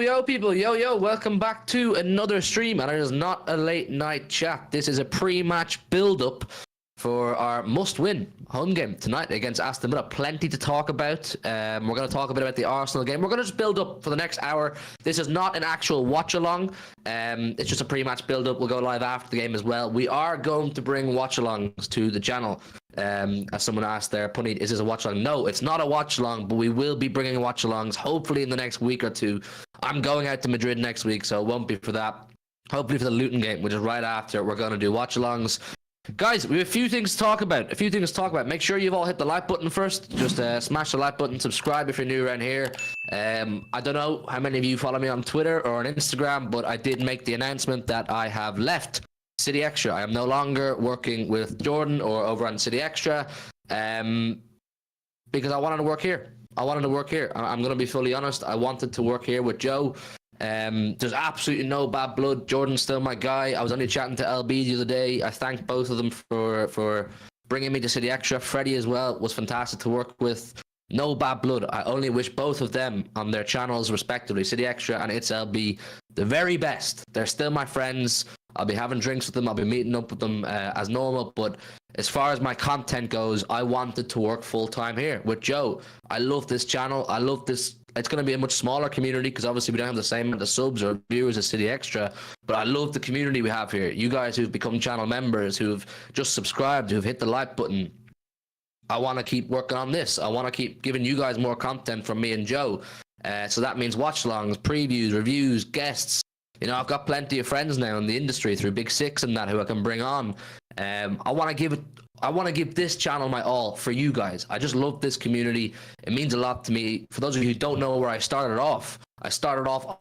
Yo, people, yo, welcome back to another stream, and it is not a late night chat. This is a pre-match build-up for our must-win home game tonight against Aston Villa. Plenty to talk about. We're going to talk a bit about the Arsenal game. We're going to just build up for the next hour. This is not an actual watch-along. It's just a pre-match build-up. We'll go live after the game as well. We are going to bring watch-alongs to the channel. As someone asked there, Punny, is this a watch-along? No, it's not a watch-along, but we will be bringing watch-alongs hopefully in the next week or two. I'm going out to Madrid next week, so it won't be for that. Hopefully for the Luton game, which is right after, we're going to do watch-alongs. Guys, we have a few things to talk about. Make sure you've all hit the like button first. Just smash the like button, subscribe if you're new around here. I don't know how many of you follow me on Twitter or on Instagram, but I did make the announcement that I have left City Extra. I am no longer working with Jordan or over on City Extra because I wanted to work here. I'm going to be fully honest. I wanted to work here with Joe. There's absolutely no bad blood. Jordan's still my guy. I was only chatting to LB the other day. I thank both of them for bringing me to City Extra. Freddie as well was fantastic to work with. No bad blood. I only wish both of them on their channels respectively, City Extra and It's LB, the very best. They're still my friends. I'll be having drinks with them. I'll be meeting up with them as normal. But as far as my content goes, I wanted to work full-time here with Joe. I love this channel. I love this. It's going to be a much smaller community because obviously we don't have the same amount of subs or viewers as City Extra. But I love the community we have here. You guys who've become channel members, who've just subscribed, who've hit the like button. I want to keep working on this. I want to keep giving you guys more content from me and Joe. So that means watch-alongs, previews, reviews, guests. You know, I've got plenty of friends now in the industry through Big Six and that who I can bring on. I want to give this channel my all for you guys. I just love this community. It means a lot to me. For those of you who don't know where I started off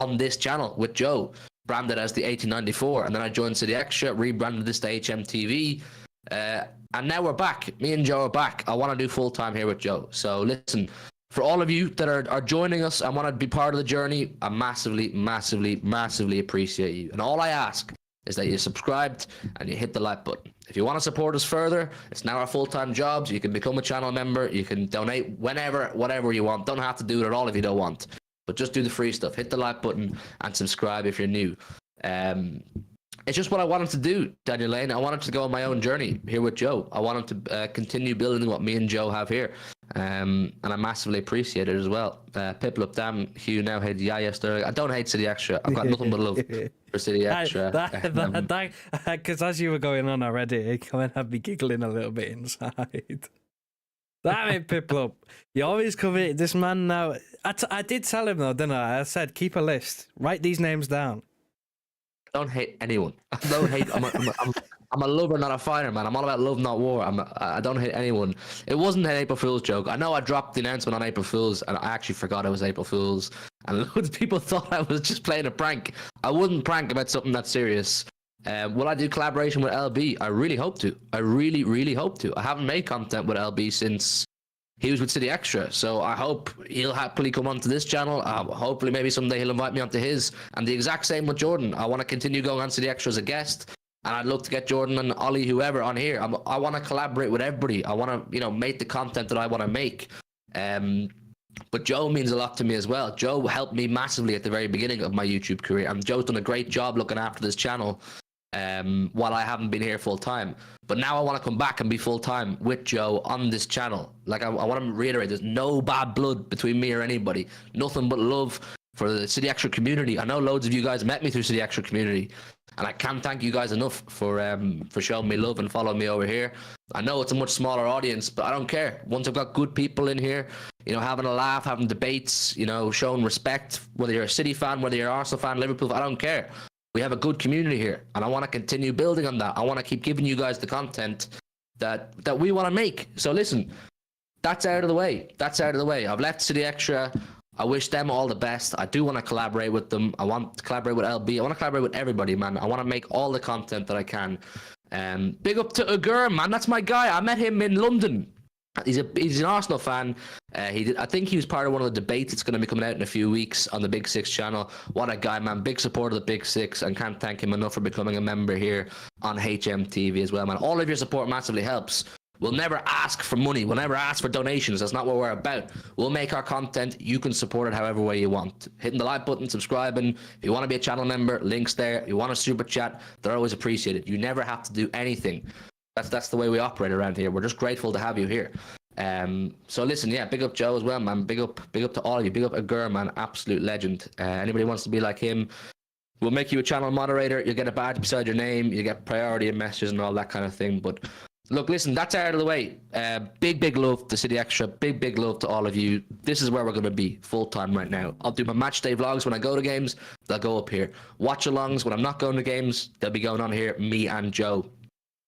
on this channel with Joe, branded as the 1894, and then I joined City Extra, rebranded this to HMTV, and now we're back. Me and Joe are back. I want to do full time here with Joe. So listen, for all of you that are joining us and want to be part of the journey, I massively appreciate you. And all I ask is that you subscribed and you hit the like button. If you want to support us further, it's now our full-time jobs. You can become a channel member. You can donate whenever, whatever you want. Don't have to do it at all if you don't want. But just do the free stuff. Hit the like button and subscribe if you're new. It's just what I wanted to do, Daniel Lane. I wanted to go on my own journey here with Joe. I wanted to continue building what me and Joe have here. And I massively appreciate it as well. People up damn Hugh now hate Yaya Sterling. I don't hate City Extra. I've got nothing but love for City Extra. Because as you were going on already, it kind of had me giggling a little bit inside. That made people up. You always cover this man now. I did tell him though, didn't I? I said, keep a list. Write these names down. I don't hate anyone. I don't hate. I'm a lover, not a fighter, man. I'm all about love, not war. I don't hate anyone. It wasn't an April Fool's joke. I know I dropped the announcement on April Fool's, and I actually forgot it was April Fool's. And loads of people thought I was just playing a prank. I wouldn't prank about something that serious. Will I do collaboration with LB? I really hope to. I really hope to. I haven't made content with LB since he was with City Extra, so I hope he'll happily come onto this channel. Hopefully, maybe someday he'll invite me onto his. And the exact same with Jordan. I want to continue going on City Extra as a guest, and I'd love to get Jordan and Ollie, whoever, on here. I want to collaborate with everybody. I want to, make the content that I want to make. But Joe means a lot to me as well. Joe helped me massively at the very beginning of my YouTube career, and Joe's done a great job looking after this channel. While I haven't been here full time, but now I want to come back and be full time with Joe on this channel. Like I want to reiterate, there's no bad blood between me or anybody. Nothing but love for the City Extra community. I know loads of you guys met me through City Extra community, and I can't thank you guys enough for showing me love and following me over here. I know it's a much smaller audience, but I don't care. Once I've got good people in here, having a laugh, having debates, showing respect, whether you're a City fan, whether you're an Arsenal fan, Liverpool, I don't care. We have a good community here, and I want to continue building on that. I want to keep giving you guys the content that we want to make. So listen, that's out of the way. I've left City Extra. I wish them all the best. I do want to collaborate with them. I want to collaborate with LB. I want to collaborate with everybody, man. I want to make all the content that I can. Big up to Ugur, man. That's my guy. I met him in London. He's an Arsenal fan. I think he was part of one of the debates that's going to be coming out in a few weeks on the Big Six channel. What a guy, man. Big supporter of the Big Six, and can't thank him enough for becoming a member here on HMTV as well, man. All of your support massively helps. We'll never ask for money. We'll never ask for donations. That's not what we're about. We'll make our content. You can support it however way you want. Hitting the like button, subscribing. If you want to be a channel member, links there. If you want a super chat, they're always appreciated. You never have to do anything. That's the way we operate around here. We're just grateful to have you here. So listen, yeah, big up Joe as well, man. Big up to all of you. Big up Agur, man. Absolute legend. Anybody wants to be like him, we'll make you a channel moderator. You'll get a badge beside your name. You get priority in messages and all that kind of thing. But look, listen, that's out of the way. Big love to City Extra. Big love to all of you. This is where we're going to be full time right now. I'll do my match day vlogs when I go to games. They'll go up here. Watch alongs when I'm not going to games. They'll be going on here. Me and Joe.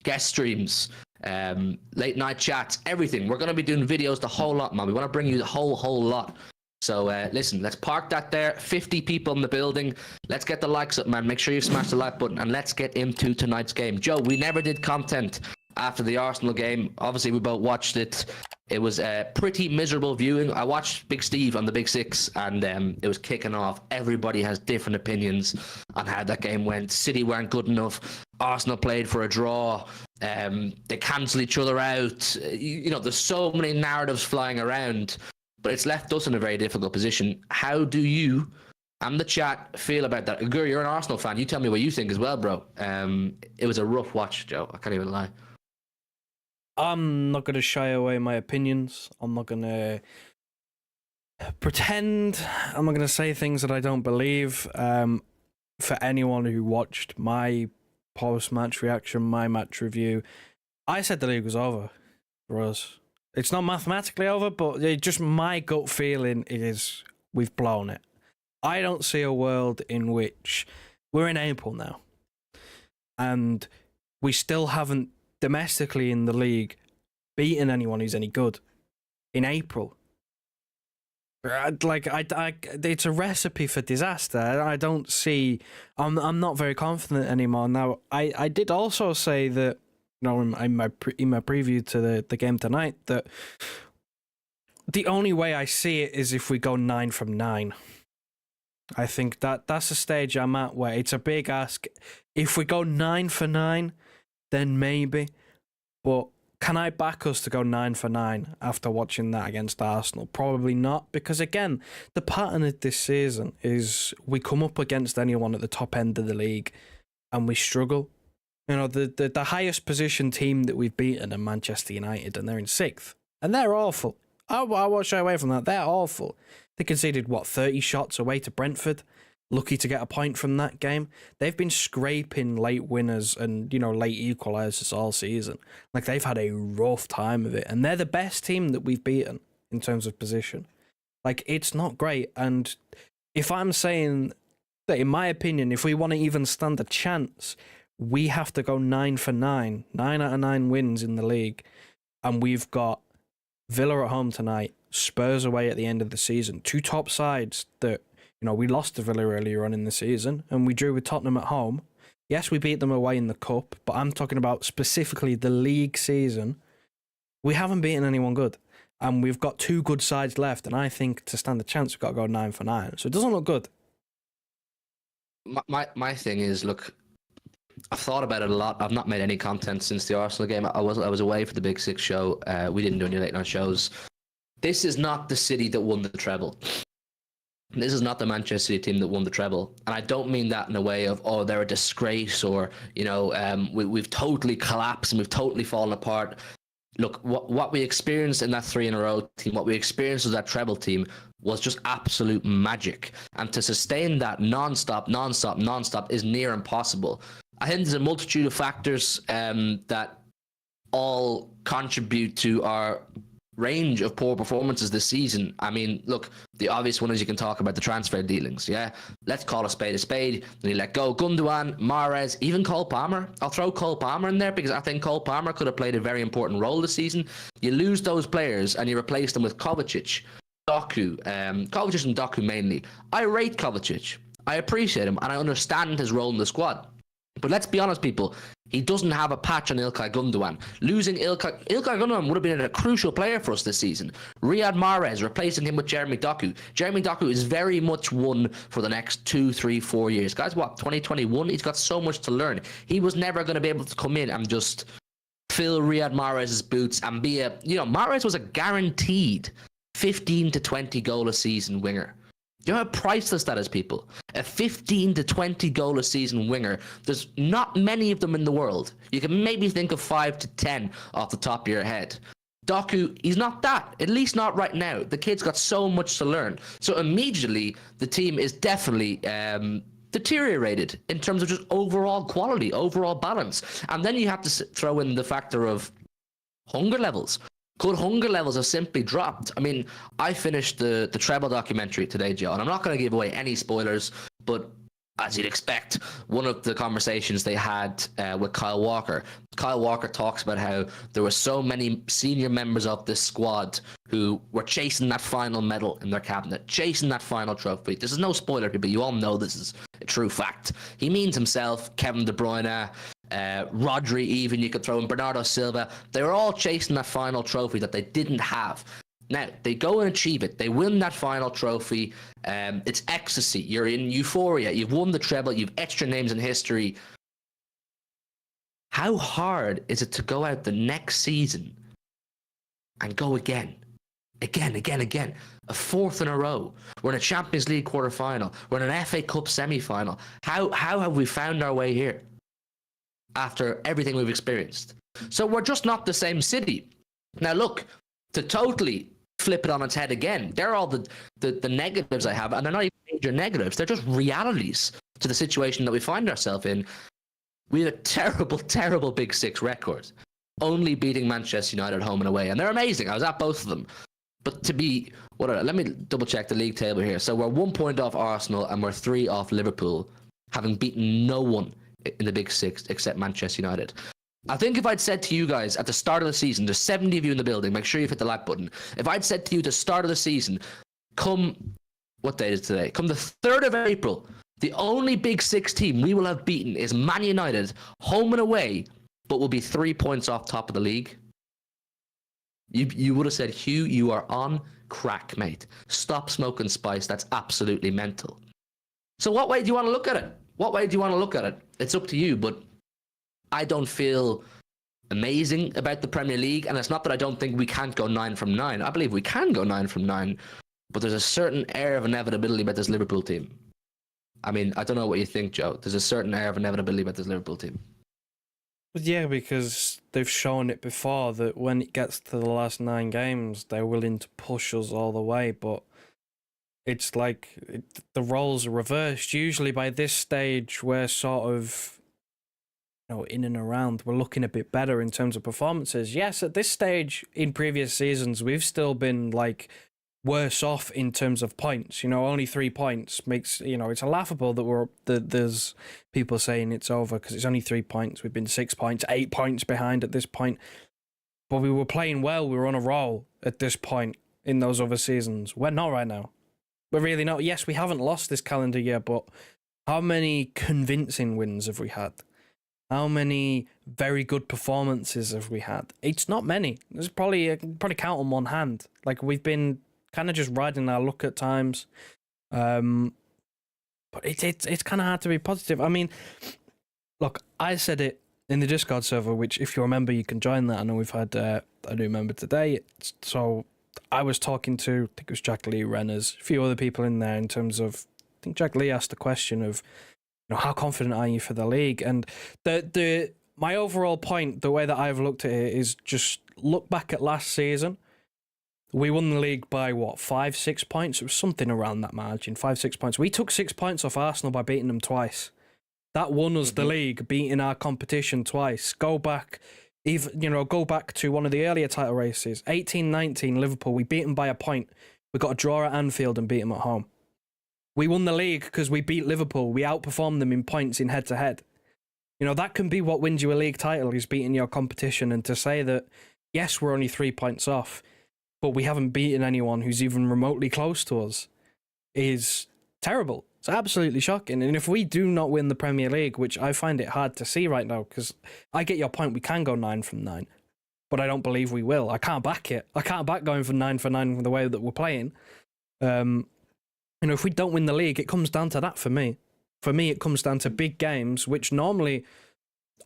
Guest streams, late night chats, everything. We're going to be doing videos the whole lot, man. We want to bring you the whole lot. So listen, let's park that there. 50 people in the building. Let's get the likes up, man. Make sure you smash the like button and let's get into tonight's game. Joe, we never did content after the Arsenal game. Obviously, we both watched it. It was a pretty miserable viewing. I watched Big Steve on the Big Six, and it was kicking off. Everybody has different opinions on how that game went. City weren't good enough. Arsenal played for a draw. They cancel each other out. You know, there's so many narratives flying around, but it's left us in a very difficult position. How do you and the chat feel about that? Agur, you're an Arsenal fan. You tell me what you think as well, bro. It was a rough watch, Joe. I can't even lie. I'm not going to shy away my opinions. I'm not going to pretend. I'm not going to say things that I don't believe. For anyone who watched my post-match reaction, my match review, I said the league was over for us. It's not mathematically over, but just my gut feeling is we've blown it. I don't see a world in which we're in April now, and we still haven't domestically in the league beaten anyone who's any good in April. It's a recipe for disaster. I don't see. I'm not very confident anymore now. I did also say that, you know, in my preview to the game tonight, that the only way I see it is if we go 9 from 9. I think that's the stage I'm at where it's a big ask. If we go 9 for 9, then maybe. But can I back us to go 9 for 9 after watching that against Arsenal? Probably not, because again, the pattern of this season is we come up against anyone at the top end of the league and we struggle. You know, the highest position team that we've beaten are Manchester United, and they're in 6th. And they're awful. I won't shy away from that. They're awful. They conceded, 30 shots away to Brentford? Lucky to get a point from that game. They've been scraping late winners and, you know, late equalisers all season. Like, they've had a rough time of it. And they're the best team that we've beaten in terms of position. Like, it's not great. And if I'm saying that, in my opinion, if we want to even stand a chance, we have to go 9 for 9. 9 out of 9 wins in the league. And we've got Villa at home tonight, Spurs away at the end of the season. 2 top sides that, you know, we lost to Villa earlier on in the season, and we drew with Tottenham at home. Yes, we beat them away in the cup, but I'm talking about specifically the league season. We haven't beaten anyone good, and we've got 2 good sides left, and I think to stand a chance, we've got to go 9 for 9. So it doesn't look good. My thing is, look, I've thought about it a lot. I've not made any content since the Arsenal game. I was away for the Big Six show. We didn't do any late night shows. This is not the City that won the treble. This is not the Manchester City team that won the treble. And I don't mean that in a way of, oh, they're a disgrace, or, you know, we've totally collapsed and we've totally fallen apart. Look, what we experienced in that 3 in a row team, what we experienced with that treble team was just absolute magic. And to sustain that non-stop is near impossible. I think there's a multitude of factors that all contribute to our range of poor performances this season. I mean, look, the obvious one is you can talk about the transfer dealings, yeah? Let's call a spade. Then you let go Gundogan, Mahrez, even Cole Palmer. I'll throw Cole Palmer in there because I think Cole Palmer could have played a very important role this season. You lose those players and you replace them with Kovacic, Doku, Kovacic and Doku mainly. I rate Kovacic. I appreciate him and I understand his role in the squad. But let's be honest, people, he doesn't have a patch on Ilkay Gundogan. Losing Ilkay Gundogan would have been a crucial player for us this season. Riyad Mahrez, replacing him with Jeremy Doku. Jeremy Doku is very much one for the next 2, 3, 4 years. Guys, what, 2021? He's got so much to learn. He was never going to be able to come in and just fill Riyad Mahrez's boots and be Mahrez was a guaranteed 15 to 20 goal a season winger. Do you know how priceless that is, people? A 15 to 20 goal a season winger. There's not many of them in the world. You can maybe think of 5 to 10 off the top of your head. Doku, he's not that, at least not right now. The kid's got so much to learn. So immediately, the team is definitely deteriorated in terms of just overall quality, overall balance. And then you have to throw in the factor of hunger levels. Could hunger levels have simply dropped? I mean, I finished the treble documentary today, Joe, and I'm not going to give away any spoilers, but as you'd expect, one of the conversations they had with Kyle Walker talks about how there were so many senior members of this squad who were chasing that final medal in their cabinet, chasing that final trophy. This is no spoiler, people. You all know this is a true fact. He means himself, Kevin De Bruyne, Rodri, even you could throw in Bernardo Silva. They were all chasing that final trophy that they didn't have. Now, they go and achieve it. They win that final trophy. It's ecstasy. You're in euphoria. You've won the treble. You've etched your names in history. How hard is it to go out the next season and go again? Again. A fourth in a row. We're in a Champions League quarter-final. We're in an FA Cup semi-final. How have we found our way here after everything we've experienced? So we're just not the same city. Now, look, to totally flip it on its head again, they're all the negatives I have, and they're not even major negatives. They're just realities to the situation that we find ourselves in. We have a terrible, terrible Big Six record, only beating Manchester United home and away, and they're amazing. I was at both of them. But to be, let me double check the league table here. So we're 1 point off Arsenal, and we're 3 off Liverpool, having beaten no one in the Big Six except Manchester United. I think if I'd said to you guys at the start of the season, there's 70 of you in the building, make sure you hit the like button. If I'd said to you at the start of the season, what day is it today? Come the 3rd of April, the only Big Six team we will have beaten is Man United, home and away, but will be 3 points off top of the league. You would have said, Hugh, you are on crack, mate. Stop smoking spice. That's absolutely mental. So what way do you want to look at it? It's up to you, but I don't feel amazing about the Premier League, and it's not that I don't think we can't go 9 from 9. I believe we can go 9 from 9, but there's a certain air of inevitability about this Liverpool team. I mean, I don't know what you think, Joe. There's a certain air of inevitability about this Liverpool team. Yeah, because they've shown it before that when it gets to the last 9 games, they're willing to push us all the way, but it's like the roles are reversed. Usually by this stage, we're sort of in and around. We're looking a bit better in terms of performances. Yes, at this stage in previous seasons, we've still been worse off in terms of points. Only 3 points makes, it's laughable that there's people saying it's over because it's only 3 points. We've been 6 points, 8 points behind at this point. But we were playing well. We were on a roll at this point in those other seasons. We're not right now. We're really not. Yes, we haven't lost this calendar year, but how many convincing wins have we had? How many very good performances have we had? It's not many. There's probably count on one hand. We've been kind of just riding our luck at times. But it's kind of hard to be positive. I mean, look, I said it in the Discord server, which if you remember, you can join that. I know we've had a new member today. So I was talking to, I think it was Jack Lee, Renners, a few other people in there in terms of, I think Jack Lee asked the question of, how confident are you for the league? And my overall point, the way that I've looked at it is just look back at last season. We won the league by 5-6 points? It was something around that margin, 5-6 points. We took 6 points off Arsenal by beating them twice. That won us the league, beating our competition twice. Go back to one of the earlier title races, 18-19 Liverpool. We beat them by a point. We got a draw at Anfield and beat them at home. We won the league because we beat Liverpool. We outperformed them in points in head-to-head. That can be what wins you a league title, is beating your competition. And to say that, yes, we're only 3 points off, but we haven't beaten anyone who's even remotely close to us, is terrible. It's absolutely shocking. And if we do not win the Premier League, which I find it hard to see right now, because I get your point, we can go 9 from 9, but I don't believe we will. I can't back it. I can't back going for 9 from the way that we're playing. If we don't win the league, it comes down to that for me. For me, it comes down to big games, which normally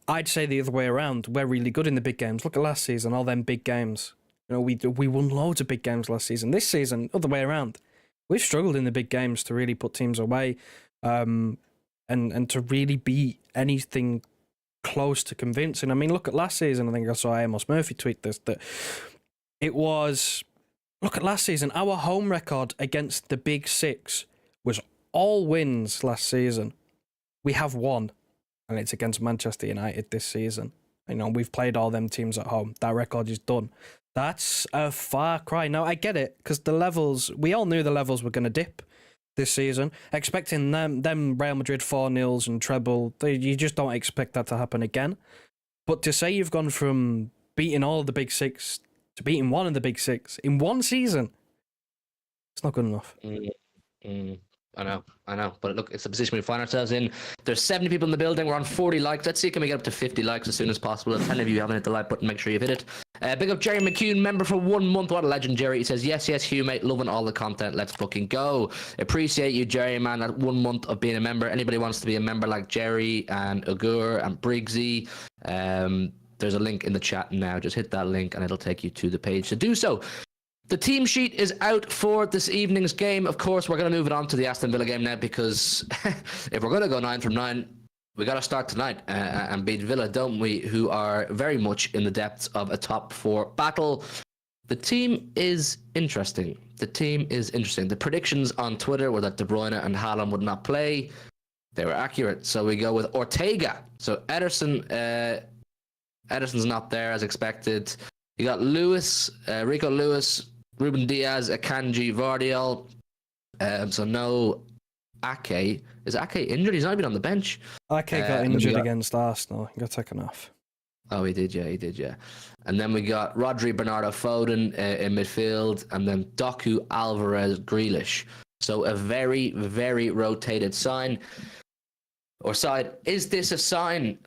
I'd say the other way around. We're really good in the big games. Look at last season, all them big games. You know, we won loads of big games last season. This season, other way around. We've struggled in the big games to really put teams away, and to really be anything close to convincing. I mean, look at last season. I think I saw Amos Murphy tweet this, that it was... Look at last season. Our home record against the Big Six was all wins last season. We have one, and it's against Manchester United this season. You know, we've played all them teams at home. That record is done. That's a far cry. Now, I get it, because the levels... We all knew the levels were going to dip this season. Expecting them Real Madrid 4-0s and treble, you just don't expect that to happen again. But to say you've gone from beating all of the Big Six to beating one of the Big Six in one season, it's not good enough. I know. But look, it's the position we find ourselves in. There's 70 people in the building. We're on 40 likes. Let's see, can we get up to 50 likes as soon as possible? If any of you haven't hit the like button, make sure you've hit it. Big up Jerry McCune, member for 1 month. What a legend, Jerry. He says, yes, Hugh, mate. Loving all the content. Let's fucking go. Appreciate you, Jerry, man. At 1 month of being a member. Anybody wants to be a member like Jerry and Agur and Briggsy, there's a link in the chat now. Just hit that link and it'll take you to the page to do so. The team sheet is out for this evening's game. Of course, we're going to move it on to the Aston Villa game now, because if we're going to go 9 from 9, we got to start tonight and beat Villa, don't we? Who are very much in the depths of a top 4 battle. The team is interesting. The predictions on Twitter were that De Bruyne and Haaland would not play. They were accurate. So we go with Ortega. So Ederson's not there as expected. You got Lewis, Rico Lewis, Ruben Diaz, Akanji, Vardiol. So no Ake. Is Ake injured? He's not even on the bench. Ake got injured against Arsenal. He got taken off. Oh, he did, yeah. And then we got Rodri, Bernardo, Foden in midfield, and then Doku, Alvarez, Grealish. So a very, very rotated side. Is this a sign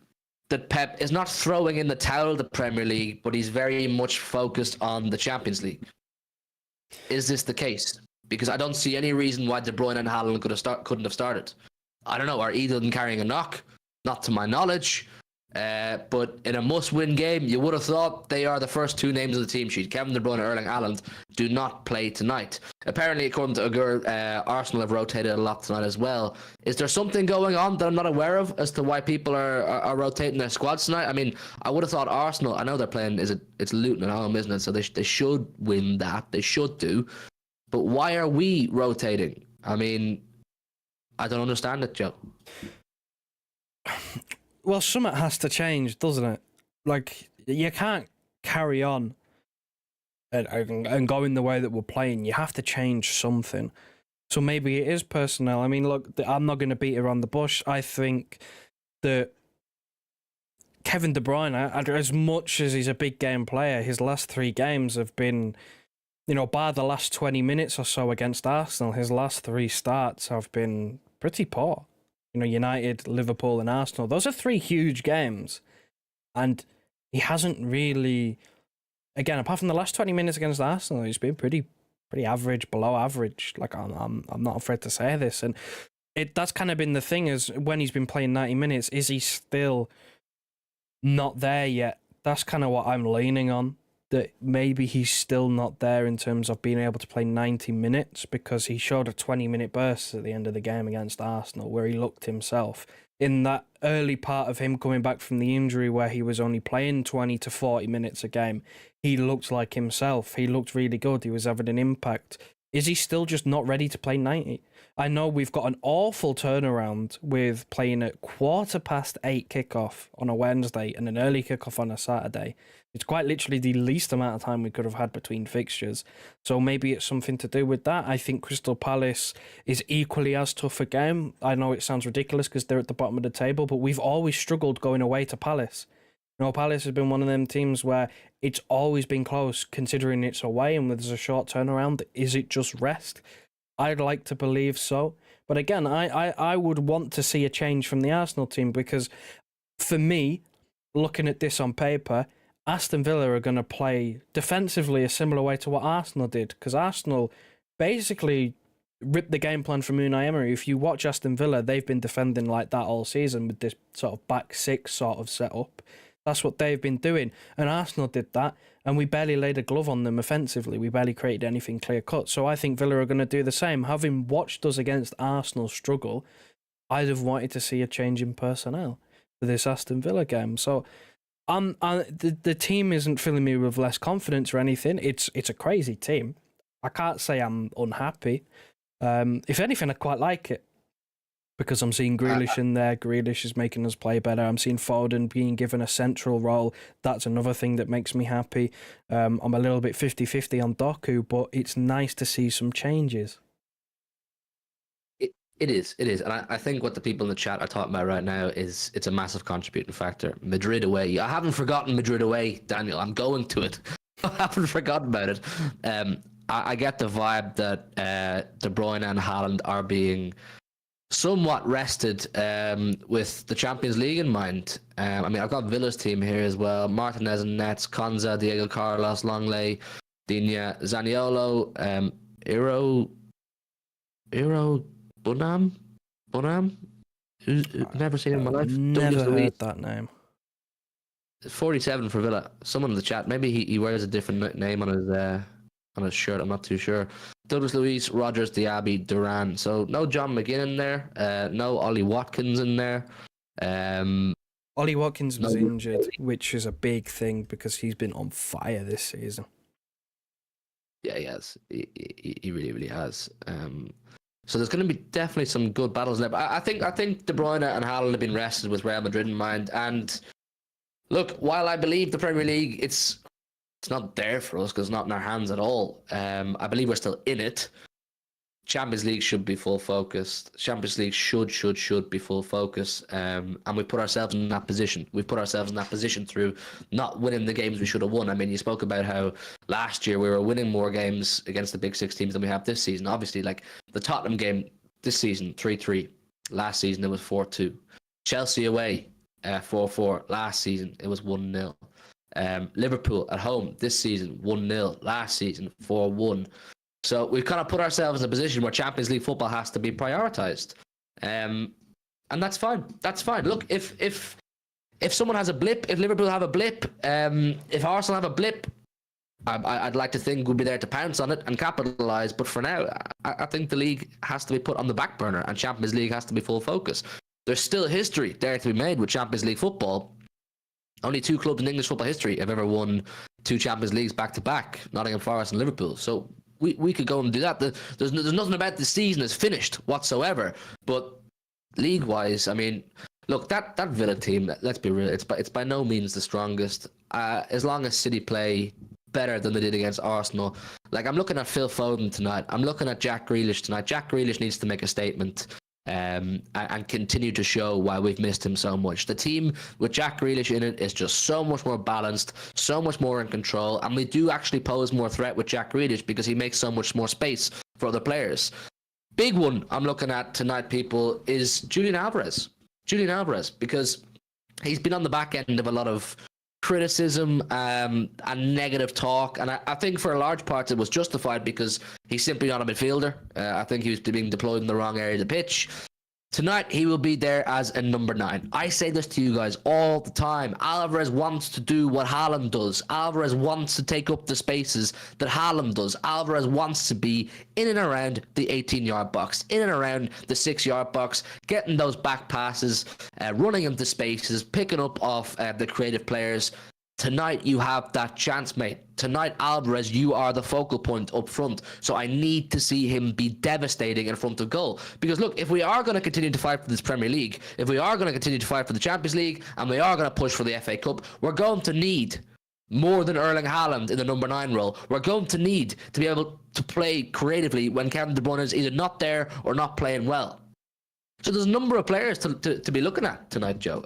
that Pep is not throwing in the towel of the Premier League, but he's very much focused on the Champions League? Is this the case? Because I don't see any reason why De Bruyne and Haaland couldn't have started. I don't know. Are Edelman carrying a knock? Not to my knowledge. But in a must-win game, you would have thought they are the first 2 names of the team sheet. Kevin De Bruyne and Erling Haaland do not play tonight. Apparently, according to Agur, Arsenal have rotated a lot tonight as well. Is there something going on that I'm not aware of as to why people are rotating their squads tonight? I mean, I would have thought Arsenal, I know they're playing, it's Luton at home, isn't it? So they should win that. They should do. But why are we rotating? I mean, I don't understand it, Joe. Well, something has to change, doesn't it? Like, you can't carry on and go in the way that we're playing. You have to change something. So maybe it is personnel. I mean, look, I'm not going to beat around the bush. I think that Kevin De Bruyne, as much as he's a big game player, his last 3 games have been, you know, bar the last 20 minutes or so against Arsenal, his last 3 starts have been pretty poor. You know, United, Liverpool and Arsenal. Those are 3 huge games. And he hasn't really... Again, apart from the last 20 minutes against Arsenal, he's been pretty average, below average. Like, I'm not afraid to say this. And that's kind of been the thing, is when he's been playing 90 minutes, is he still not there yet? That's kind of what I'm leaning on. That maybe he's still not there in terms of being able to play 90 minutes, because he showed a 20-minute burst at the end of the game against Arsenal where he looked himself. In that early part of him coming back from the injury where he was only playing 20 to 40 minutes a game, he looked like himself. He looked really good. He was having an impact. Is he still just not ready to play 90? I know we've got an awful turnaround with playing at 8:15 kickoff on a Wednesday and an early kickoff on a Saturday. It's quite literally the least amount of time we could have had between fixtures. So maybe it's something to do with that. I think Crystal Palace is equally as tough a game. I know it sounds ridiculous because they're at the bottom of the table, but we've always struggled going away to Palace. You know, Palace has been one of them teams where it's always been close considering it's away and there's a short turnaround. Is it just rest? I'd like to believe so. But again, I would want to see a change from the Arsenal team, because for me, looking at this on paper, Aston Villa are going to play defensively a similar way to what Arsenal did, because Arsenal basically rip the game plan from Unai Emery. If you watch Aston Villa, they've been defending like that all season with this sort of back six sort of setup. That's what they've been doing. And Arsenal did that, and we barely laid a glove on them offensively. We barely created anything clear cut. So I think Villa are going to do the same. Having watched us against Arsenal struggle, I'd have wanted to see a change in personnel for this Aston Villa game. So the team isn't filling me with less confidence or anything. It's a crazy team. I can't say I'm unhappy. If anything, I quite like it because I'm seeing Grealish in there. Grealish is making us play better. I'm seeing Foden being given a central role. That's another thing that makes me happy. I'm a little bit 50-50 on Doku, but it's nice to see some changes. It is. And I think what the people in the chat are talking about right now is it's a massive contributing factor. Madrid away. I haven't forgotten Madrid away, Daniel. I'm going to it. I haven't forgotten about it. I get the vibe that De Bruyne and Haaland are being somewhat rested with the Champions League in mind. I mean, I've got Villa's team here as well. Martinez and Nets, Konza, Diego Carlos, Longley, Digne, Zaniolo, Iro Bunam? Never seen him in my life. Never heard that name. 47 for Villa. Someone in the chat. Maybe he wears a different name on his shirt. I'm not too sure. Douglas Luiz, Rogers, Diaby, Duran. So no John McGinn in there. No Ollie Watkins in there. Ollie Watkins was injured, which is a big thing because he's been on fire this season. Yeah, he has. He really, really has. So there's going to be definitely some good battles there. But I think De Bruyne and Haaland have been rested with Real Madrid in mind. And look, while I believe the Premier League, it's not there for us because it's not in our hands at all. I believe we're still in it. Champions League should be full focus. Champions League should be full focus. And we put ourselves in that position. We put ourselves in that position through not winning the games we should have won. I mean, you spoke about how last year we were winning more games against the big six teams than we have this season. Obviously, like the Tottenham game this season, 3-3. Last season, it was 4-2. Chelsea away, 4-4. Last season, it was 1-0. Liverpool at home this season, 1-0. Last season, 4-1. So we've kind of put ourselves in a position where Champions League football has to be prioritised. And that's fine. That's fine. Look, if someone has a blip, if Liverpool have a blip, if Arsenal have a blip, I'd like to think we'll be there to pounce on it and capitalise. But for now, I think the league has to be put on the back burner and Champions League has to be full focus. There's still history there to be made with Champions League football. Only two clubs in English football history have ever won 2 Champions Leagues back-to-back, Nottingham Forest and Liverpool. So we could go and do that. There's nothing about the season is finished whatsoever. But league-wise, I mean, look, that Villa team, let's be real, it's by no means the strongest. As long as City play better than they did against Arsenal. Like, I'm looking at Phil Foden tonight. I'm looking at Jack Grealish tonight. Jack Grealish needs to make a statement and continue to show why we've missed him so much. The team with Jack Grealish in it is just so much more balanced, so much more in control, and we do actually pose more threat with Jack Grealish because he makes so much more space for other players. Big one I'm looking at tonight, people, is Julian Alvarez. Because he's been on the back end of a lot of criticism and negative talk, and I think for a large part it was justified because he's simply not a midfielder. I think he was being deployed in the wrong area of the pitch. Tonight he will be there as a number 9. I say this to you guys all the time. Alvarez wants to do what Haaland does. Alvarez wants to take up the spaces that Haaland does. Alvarez wants to be in and around the 18-yard box, in and around the 6-yard box, getting those back passes, running into spaces, picking up off the creative players. Tonight, you have that chance, mate. Tonight, Alvarez, you are the focal point up front. So I need to see him be devastating in front of goal. Because look, if we are going to continue to fight for this Premier League, if we are going to continue to fight for the Champions League, and we are going to push for the FA Cup, we're going to need more than Erling Haaland in the number 9 role. We're going to need to be able to play creatively when Kevin De Bruyne is either not there or not playing well. So there's a number of players to be looking at tonight, Joe.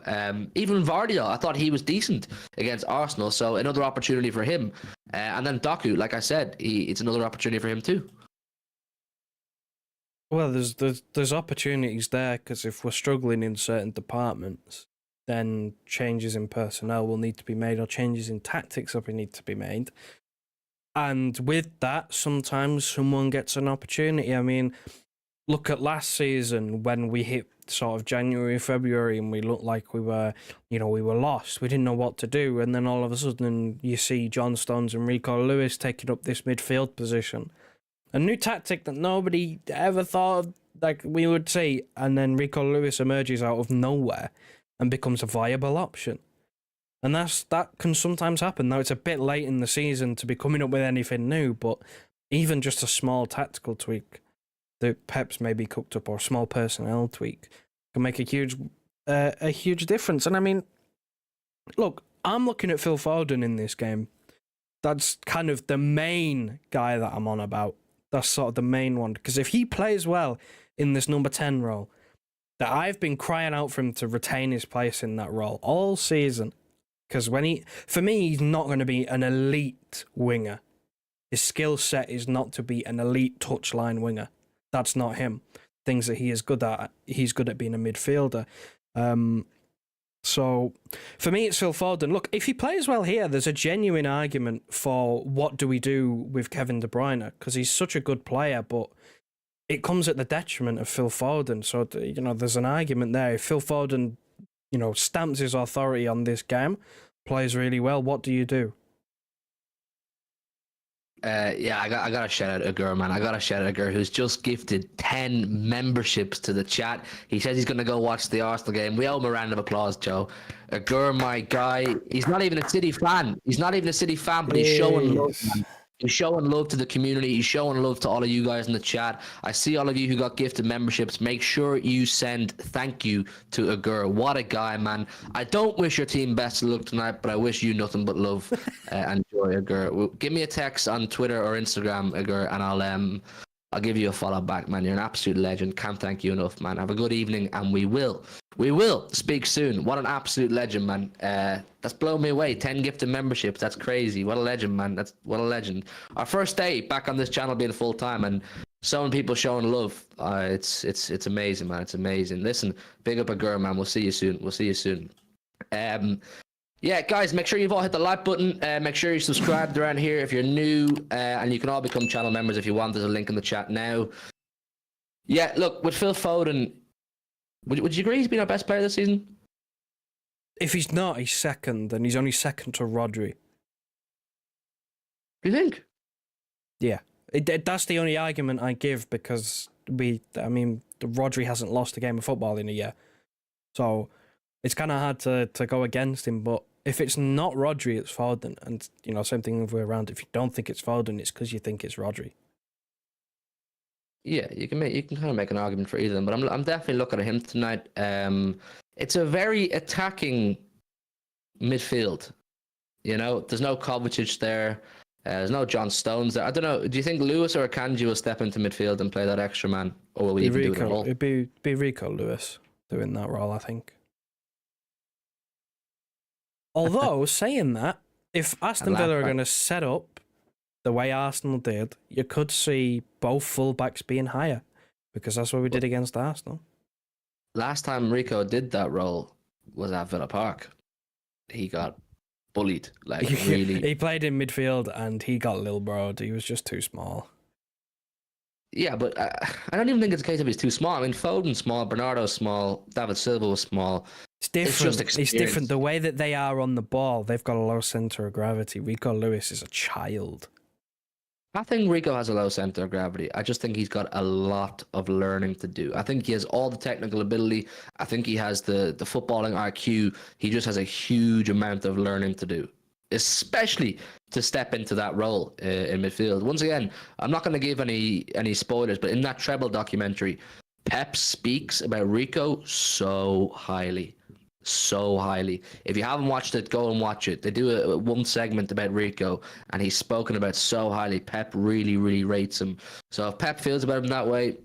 Even Vardy, I thought he was decent against Arsenal, so another opportunity for him. And then Doku, like I said, it's another opportunity for him too. Well, there's opportunities there because if we're struggling in certain departments, then changes in personnel will need to be made or changes in tactics will need to be made. And with that, sometimes someone gets an opportunity. I mean, look at last season when we hit sort of January, February, and we looked like we were lost. We didn't know what to do, and then all of a sudden you see John Stones and Rico Lewis taking up this midfield position. A new tactic that nobody ever thought of, like we would see, and then Rico Lewis emerges out of nowhere and becomes a viable option. And that can sometimes happen. Now, it's a bit late in the season to be coming up with anything new, but even just a small tactical tweak that Pep's maybe cooked up, or a small personnel tweak, can make a huge difference. And I mean, look, I'm looking at Phil Foden in this game. That's kind of the main guy that I'm on about. That's sort of the main one. Because if he plays well in this number 10 role, that I've been crying out for him to retain his place in that role all season. Because for me, he's not going to be an elite winger. His skill set is not to be an elite touchline winger. That's not him. Things that he is good at, he's good at being a midfielder. So for me, it's Phil Foden. Look, if he plays well here, there's a genuine argument for what do we do with Kevin De Bruyne, because he's such a good player, but it comes at the detriment of Phil Foden. So, there's an argument there. If Phil Foden, stamps his authority on this game, plays really well, what do you do? I got to shout out Agur, man. I got to shout out Agur, who's just gifted 10 memberships to the chat. He says he's going to go watch the Arsenal game. We owe him a round of applause, Joe. Agur, my guy. He's not even a City fan. But he's showing love, man. He's showing love to the community. He's showing love to all of you guys in the chat. I see all of you who got gifted memberships. Make sure you send thank you to Agur. What a guy, man. I don't wish your team best of luck tonight, but I wish you nothing but love and joy, Agur. Give me a text on Twitter or Instagram, Agur, and I'll give you a follow back, man. You're an absolute legend. Can't thank you enough, man. Have a good evening, and we will speak soon. What an absolute legend, man. That's blown me away. 10 gifted memberships. That's crazy. What a legend, man. What a legend. Our first day back on this channel being full time, and so many people showing love. It's amazing, man. It's amazing. Listen, big up Agur, man. We'll see you soon. Yeah, guys, make sure you've all hit the like button. Make sure you're subscribed around here if you're new, and you can all become channel members if you want. There's a link in the chat now. Yeah, look, with Phil Foden, would you agree he's been our best player this season? If he's not, he's second, and he's only second to Rodri. Do you think? Yeah, that's the only argument I give, because Rodri hasn't lost a game of football in a year, so it's kind of hard to go against him. But if it's not Rodri, it's Foden, and same thing the other way around. If you don't think it's Foden, it's because you think it's Rodri. Yeah, you can kind of make an argument for either of them, but I'm definitely looking at him tonight. It's a very attacking midfield. There's no Kovacic there. There's no John Stones there. I don't know. Do you think Lewis or Akanji will step into midfield and play that extra man, or will we even do it at all? It'd be Rico Lewis doing that role, I think. Although saying that, if Aston Villa are going to set up the way Arsenal did, you could see both fullbacks being higher, because that's what we did against Arsenal. Last time Rico did that role was at Villa Park. He got bullied, like really. He played in midfield and he got Lil Broad. He was just too small. Yeah, but I don't even think it's a case of he's too small. I mean, Foden's small, Bernardo's small, David Silva was small. It's different. It's different. The way that they are on the ball, they've got a low centre of gravity. Rico Lewis is a child. I think Rico has a low centre of gravity. I just think he's got a lot of learning to do. I think he has all the technical ability. I think he has the footballing IQ. He just has a huge amount of learning to do, especially to step into that role in midfield. Once again, I'm not going to give any spoilers, but in that Treble documentary, Pep speaks about Rico so highly. If you haven't watched it, go and watch it. They do one segment about Rico, and he's spoken about so highly. Pep really, really rates him. So if Pep feels about him that way,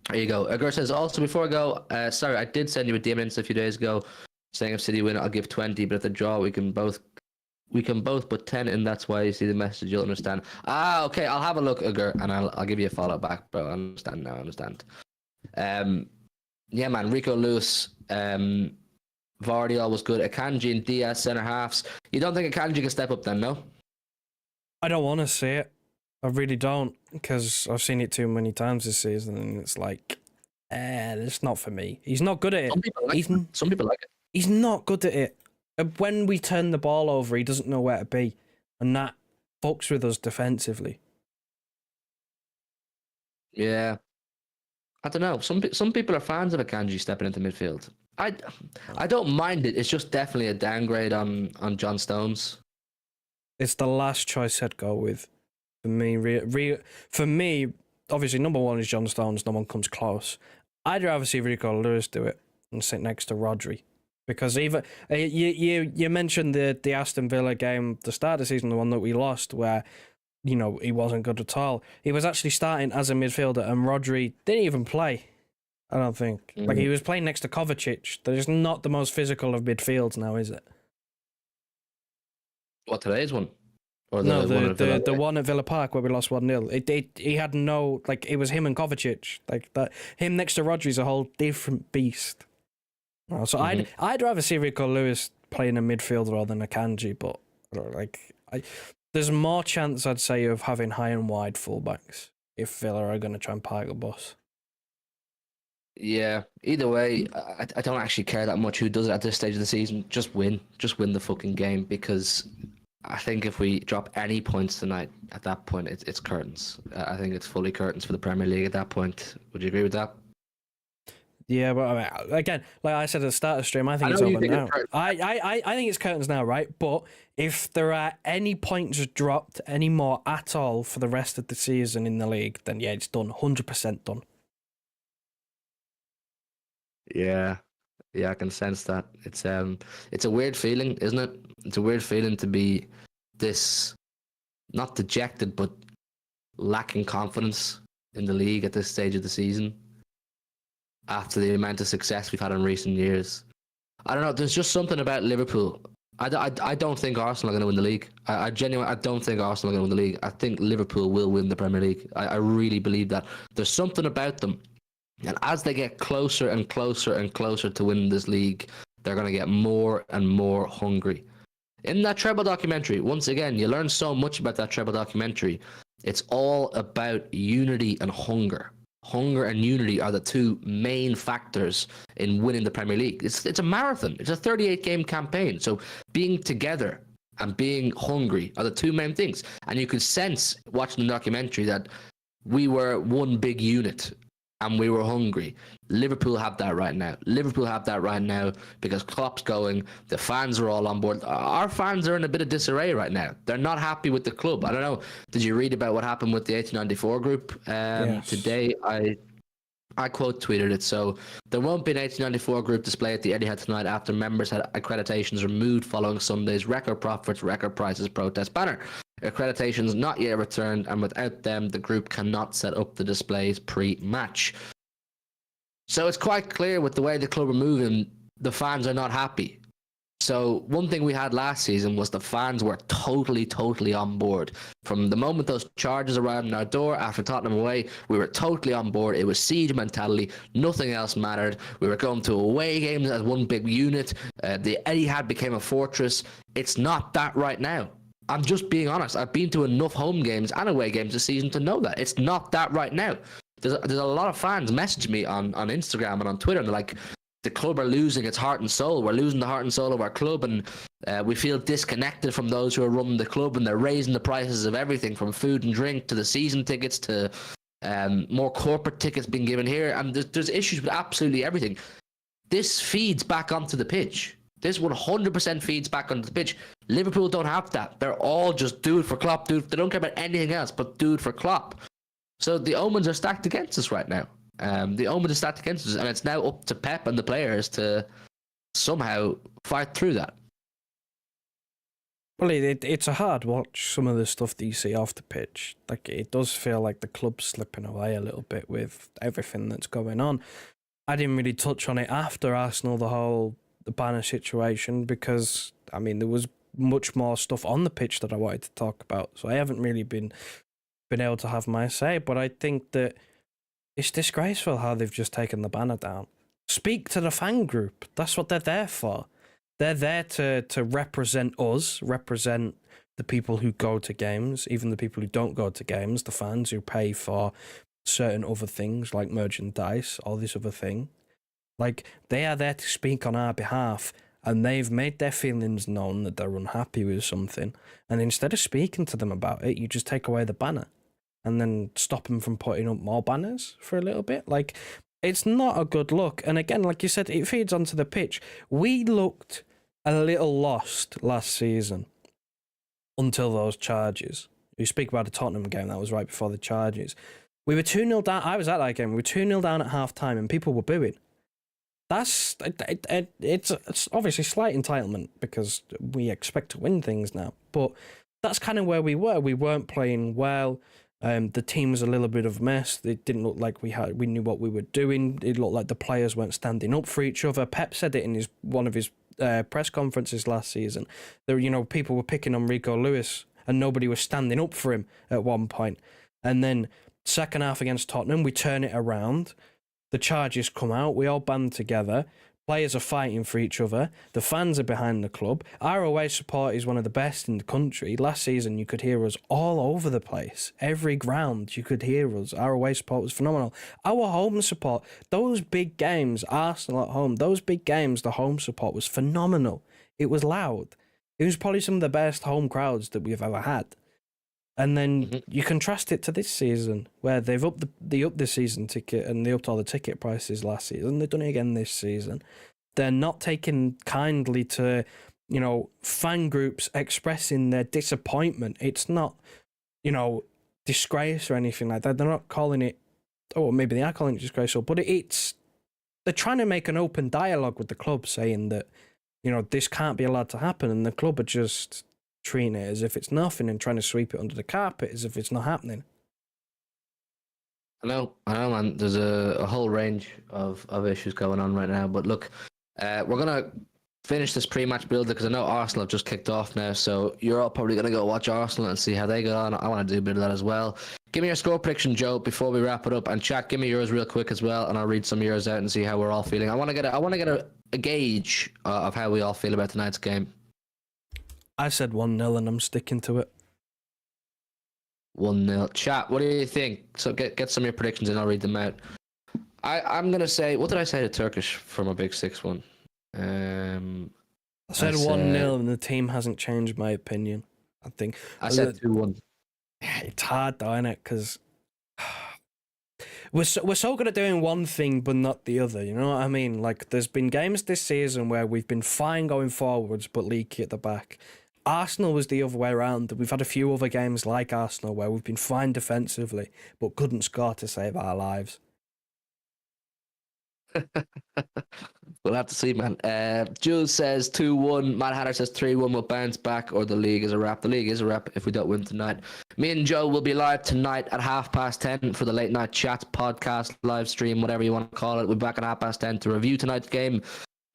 there you go. Agur says, also, before I go, sorry, I did send you a DM a few days ago saying if City win, I'll give 20, but if they draw, we can both put 10 in. That's why you see the message, you'll understand. Okay, I'll have a look, Agur, and I'll give you a follow back, bro. I understand. Yeah, man, Rico Lewis, Vardy was good. Akanji and Diaz centre halves. You don't think Akanji can step up then, no? I don't want to see it. I really don't, because I've seen it too many times this season, and it's like It's not for me. He's not good at it. Some people like it. He's not good at it. When we turn the ball over, he doesn't know where to be, and that fucks with us defensively. Yeah, I don't know. Some people are fans of Akanji stepping into midfield. I don't mind it. It's just definitely a downgrade on John Stones. It's the last choice I'd go with. For me, for me, obviously number one is John Stones. No one comes close. I'd rather see Rico Lewis do it and sit next to Rodri, because even you mentioned the Aston Villa game, the start of the season, the one that we lost, where he wasn't good at all. He was actually starting as a midfielder, and Rodri didn't even play. I don't think. Like, he was playing next to Kovacic. That is not the most physical of midfields now, is it? What, today's one? Or No, the one at Villa Park where we lost 1-0. He had no, like, it was him and Kovacic. Like, that, him next to Rodri's a whole different beast. So I'd rather see Rico Lewis playing a midfield rather than Akanji, but there's more chance, I'd say, of having high and wide fullbacks if Villa are going to try and park a bus. Yeah, either way, I don't actually care that much who does it at this stage of the season. Just win the fucking game, because I think if we drop any points tonight, at that point, it's curtains. I think it's fully curtains for the Premier League at that point. Would you agree with that? Yeah, but I mean, again, like I said at the start of the stream, I think it's over now. I think it's curtains now, right? But if there are any points dropped anymore at all for the rest of the season in the league, then yeah, it's done. 100% done. Yeah, I can sense that. It's a weird feeling, isn't it? It's a weird feeling to be this, not dejected, but lacking confidence in the league at this stage of the season, after the amount of success we've had in recent years. I don't know. There's just something about Liverpool. I don't think Arsenal are going to win the league. I genuinely don't think Arsenal are going to win the league. I think Liverpool will win the Premier League. I really believe that. There's something about them. And as they get closer and closer and closer to winning this league, they're going to get more and more hungry. In that treble documentary, once again, you learn so much about that treble documentary. It's all about unity and hunger. Hunger and unity are the two main factors in winning the Premier League. It's a marathon. It's a 38-game campaign. So being together and being hungry are the two main things. And you could sense, watching the documentary, that we were one big unit. And we were hungry. Liverpool have that right now. Liverpool have that right now because Klopp's going. The fans are all on board. Our fans are in a bit of disarray right now. They're not happy with the club. I don't know. Did you read about what happened with the 1894 group Yes. today? I quote tweeted it. So there won't be an 1894 group display at the Etihad tonight after members had accreditations removed following Sunday's record profits, record prices protest banner. Accreditations not yet returned, and without them, the group cannot set up the displays pre-match. So it's quite clear with the way the club are moving, the fans are not happy. So one thing we had last season was the fans were totally on board. From the moment those charges arrived in our door after Tottenham away, we were totally on board. It was siege mentality. Nothing else mattered. We were going to away games as one big unit. The Etihad became a fortress. It's not that right now. I'm just being honest. I've been to enough home games and away games this season to know that. It's not that right now. There's a lot of fans message me on Instagram and on Twitter, and they're like, the club are losing its heart and soul. We're losing the heart and soul of our club, and we feel disconnected from those who are running the club, and they're raising the prices of everything from food and drink to the season tickets to more corporate tickets being given here. And there's issues with absolutely everything. This feeds back onto the pitch. This 100% feeds back onto the pitch. Liverpool don't have that. They're all just do it for Klopp. They don't care about anything else but do it for Klopp. So the omens are stacked against us right now. The omens are stacked against us, and it's now up to Pep and the players to somehow fight through that. Well, it's a hard watch, some of the stuff that you see off the pitch. Like, it does feel like the club's slipping away a little bit with everything that's going on. I didn't really touch on it after Arsenal, the banner situation, because, I mean, there was much more stuff on the pitch that I wanted to talk about. So I haven't really been able to have my say, but I think that it's disgraceful how they've just taken the banner down. Speak to the fan group. That's what they're there for. They're there to represent us, represent the people who go to games, even the people who don't go to games, the fans who pay for certain other things like merchandise, all this other thing. Like, they are there to speak on our behalf, and they've made their feelings known that they're unhappy with something. And instead of speaking to them about it, you just take away the banner and then stop them from putting up more banners for a little bit. Like, it's not a good look. And again, like you said, it feeds onto the pitch. We looked a little lost last season until those charges. We speak about the Tottenham game, that was right before the charges. We were 2-0 down. I was at that game. We were 2-0 down at half time and people were booing. It's obviously slight entitlement because we expect to win things now. But that's kind of where we were. We weren't playing well. The team was a little bit of a mess. It didn't look like we knew what we were doing. It looked like the players weren't standing up for each other. Pep said it in one of his press conferences last season. There, people were picking on Rico Lewis and nobody was standing up for him at one point. And then second half against Tottenham, we turn it around. The charges come out. We all band together. Players are fighting for each other. The fans are behind the club. Our away support is one of the best in the country. Last season, you could hear us all over the place. Every ground, you could hear us. Our away support was phenomenal. Our home support, those big games, Arsenal at home, those big games, the home support was phenomenal. It was loud. It was probably some of the best home crowds that we've ever had. And then you contrast it to this season, where they've upped the season ticket and they upped all the ticket prices last season. They've done it again this season. They're not taking kindly to, fan groups expressing their disappointment. It's not, disgrace or anything like that. They're not calling it, or maybe they are calling it disgraceful, but they're trying to make an open dialogue with the club, saying that, this can't be allowed to happen, and the club are just treating it as if it's nothing and trying to sweep it under the carpet as if it's not happening. I know, man. There's a whole range of issues going on right now. But look, we're going to finish this pre-match build because I know Arsenal have just kicked off now. So you're all probably going to go watch Arsenal and see how they go on. I want to do a bit of that as well. Give me your score prediction, Joe, before we wrap it up. And chat, give me yours real quick as well. And I'll read some of yours out and see how we're all feeling. I want to get a gauge of how we all feel about tonight's game. I said 1-0 and I'm sticking to it. 1-0. Chat, what do you think? So get some of your predictions and I'll read them out. I'm going to say, what did I say to Turkish for my big 6-1? I said 1-0 and the team hasn't changed my opinion, I think. I said 2-1. It's hard though, isn't it? Because we're so good at doing one thing but not the other, you know what I mean? Like, there's been games this season where we've been fine going forwards but leaky at the back. Arsenal was the other way around. We've had a few other games like Arsenal where we've been fine defensively but couldn't score to save our lives. We'll have to see, man. Jules says 2-1. Matt Hatter says 3-1. We'll bounce back, or the league is a wrap. The league is a wrap if we don't win tonight. Me and Joe will be live tonight at 10:30 for the late night chat, podcast, live stream, whatever you want to call it. We'll be back at 10:30 to review tonight's game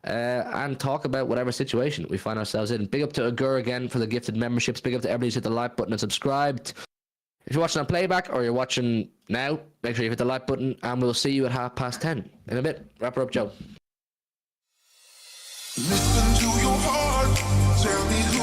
and talk about whatever situation we find ourselves in. Big up to Agur again for the gifted memberships. Big up to everybody who's hit the like button and subscribed. If you're watching on playback or you're watching now, make sure you hit the like button, and we'll see you at 10:30 in a bit. Wrap her up, Joe. Listen to your heart, tell me